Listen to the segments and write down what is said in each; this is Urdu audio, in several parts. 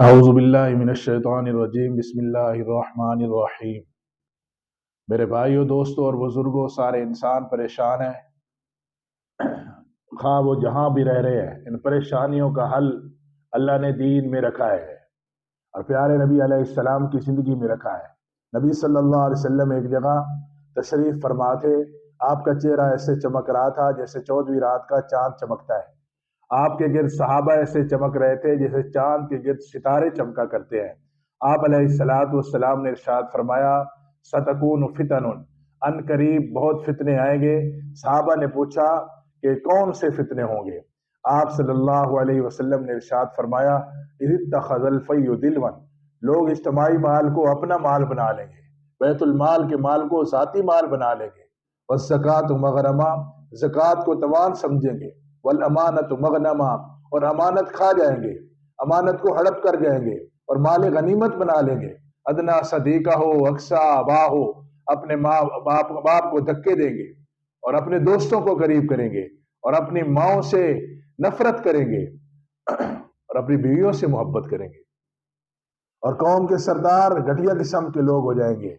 اعوذ باللہ من الشیطان الرجیم، بسم اللہ الرحمن الرحیم۔ میرے بھائیوں، دوستوں اور بزرگوں، سارے انسان پریشان ہیں، خواہ وہ جہاں بھی رہ رہے ہیں۔ ان پریشانیوں کا حل اللہ نے دین میں رکھا ہے اور پیارے نبی علیہ السلام کی زندگی میں رکھا ہے۔ نبی صلی اللہ علیہ وسلم ایک جگہ تشریف فرما تھے، آپ کا چہرہ ایسے چمک رہا تھا جیسے 14ویں رات کا چاند چمکتا ہے۔ آپ کے گرد صحابہ ایسے چمک رہے تھے جیسے چاند کے گرد ستارے چمکا کرتے ہیں۔ آپ علیہ الصلوۃ والسلام نے ارشاد فرمایا، ستکون فتن، ان قریب بہت فتنے آئیں گے۔ صحابہ نے پوچھا کہ کون سے فتنے ہوں گے؟ آپ صلی اللہ علیہ وسلم نے ارشاد فرمایا، اذ اتخذ الفی دلوا، لوگ اجتماعی مال کو اپنا مال بنا لیں گے، بیت المال کے مال کو ذاتی مال بنا لیں گے۔ والزکوٰۃ مغرمہ، زکوٰۃ کو توان سمجھیں گے۔ والامانت مغنمہ، اور امانت کھا جائیں گے، امانت کو ہڑپ کر جائیں گے اور مال غنیمت بنا لیں گے۔ ادنا صدیقہ ہو اقصا ابا ہو، اپنے ماں باپ کو دھکے دیں گے اور اپنے دوستوں کو قریب کریں گے اور اپنی ماؤں سے نفرت کریں گے اور اپنی بیویوں سے محبت کریں گے، اور قوم کے سردار گھٹیا قسم کے لوگ ہو جائیں گے۔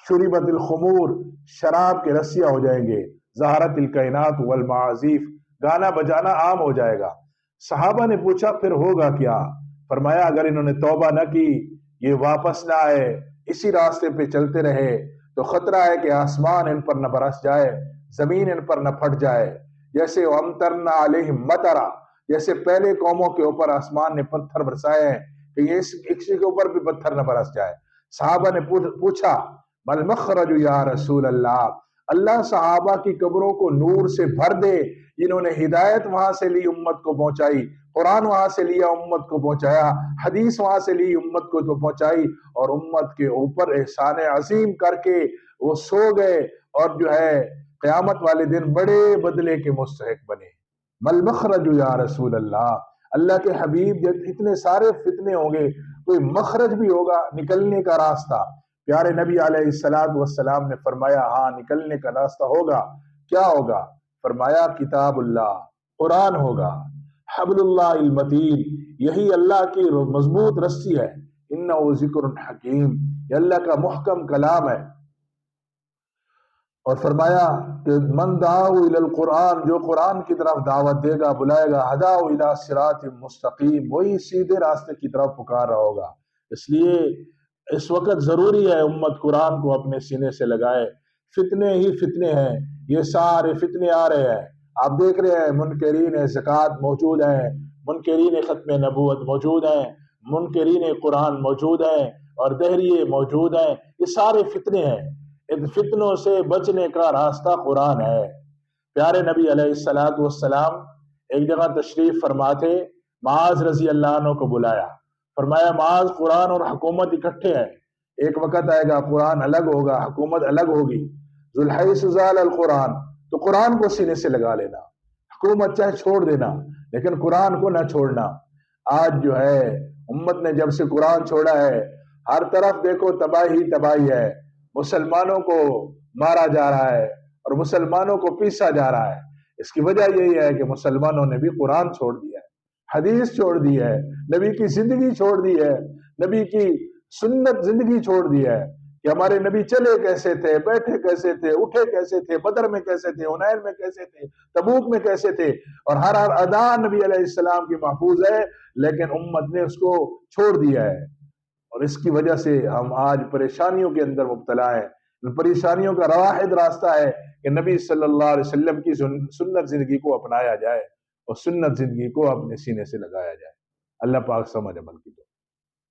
شربت الخمور، شراب کے رسیاں ہو جائیں گے۔ ظہرت الکائنات والمعازف، گانا بجانا عام ہو جائے گا۔ صحابہ نے پوچھا پھر ہوگا کیا؟ فرمایا اگر انہوں نے توبہ نہ کی، یہ واپس نہ آئے، اسی راستے پہ چلتے رہے، تو خطرہ ہے کہ آسمان ان پر نہ برس جائے، زمین ان پر نہ پھٹ جائے، جیسے امطرنا علیہم مطرا، جیسے پہلے قوموں کے اوپر آسمان نے پتھر برسائے ہیں، کہ یہ کسی کے اوپر بھی پتھر نہ برس جائے۔ صحابہ نے پوچھا مل مخرج یا رسول اللہ، اللہ صحابہ کی قبروں کو نور سے بھر دے، جنہوں نے ہدایت وہاں سے لی امت کو پہنچائی، قرآن وہاں سے لیا امت کو پہنچایا، حدیث وہاں سے لی امت کو تو پہنچائی، اور امت کے اوپر احسان عظیم کر کے وہ سو گئے اور جو ہے قیامت والے دن بڑے بدلے کے مستحق بنے۔ مل مخرج یا رسول اللہ، اللہ کے حبیب جب اتنے سارے فتنے ہوں گے، کوئی مخرج بھی ہوگا، نکلنے کا راستہ؟ پیارے نبی علیہ الصلوۃ والسلام نے فرمایا ہاں، نکلنے کا راستہ ہوگا۔ کیا ہوگا؟ فرمایا کتاب اللہ، قرآن ہوگا، حبل اللہ المتین، یہی اللہ کی مضبوط رسی ہے، انہ ذکر حکیم، یہ اللہ کا محکم کلام ہے۔ اور فرمایا کہ من دعا الی القرآن، جو قرآن کی طرف دعوت دے گا، بلائے گا، ہدا الی صراط مستقیم، وہی سیدھے راستے کی طرف پکار رہا ہوگا۔ اس لیے اس وقت ضروری ہے امت قرآن کو اپنے سینے سے لگائے۔ فتنے ہی فتنے ہیں، یہ سارے فتنے آ رہے ہیں، آپ دیکھ رہے ہیں، منکرین زکوٰۃ موجود ہیں، منکرین ختم نبوت موجود ہیں، منکرین قرآن موجود ہیں، اور دہریے موجود ہیں۔ یہ سارے فتنے ہیں، ان فتنوں سے بچنے کا راستہ قرآن ہے۔ پیارے نبی علیہ الصلوۃ والسلام ایک جگہ تشریف فرما تھے، معاذ رضی اللہ عنہ کو بلایا، فرمایا معاذ، قرآن اور حکومت اکٹھے ہیں، ایک وقت آئے گا قرآن الگ ہوگا، حکومت الگ ہوگی۔ ذوالحیث ذال القرآن، تو قرآن کو سینے سے لگا لینا، حکومت چاہے چھوڑ دینا لیکن قرآن کو نہ چھوڑنا۔ آج جو ہے امت نے جب سے قرآن چھوڑا ہے، ہر طرف دیکھو تباہی تباہی ہے، مسلمانوں کو مارا جا رہا ہے اور مسلمانوں کو پیسا جا رہا ہے۔ اس کی وجہ یہی ہے کہ مسلمانوں نے بھی قرآن چھوڑ دیا ہے، حدیث چھوڑ دی ہے، نبی کی زندگی چھوڑ دی ہے، نبی کی سنت زندگی چھوڑ دی ہے، کہ ہمارے نبی چلے کیسے تھے، بیٹھے کیسے تھے، اٹھے کیسے تھے، بدر میں کیسے تھے، حنین میں کیسے تھے، تبوک میں کیسے تھے، اور ہر ادا نبی علیہ السلام کی محفوظ ہے، لیکن امت نے اس کو چھوڑ دیا ہے، اور اس کی وجہ سے ہم آج پریشانیوں کے اندر مبتلا ہیں۔ ان پریشانیوں کا واحد راستہ ہے کہ نبی صلی اللہ علیہ وسلم کی سنت زندگی کو اپنایا جائے اور سنت زندگی کو اپنے سینے سے لگایا جائے۔ اللہ پاک سمجھ عمل کی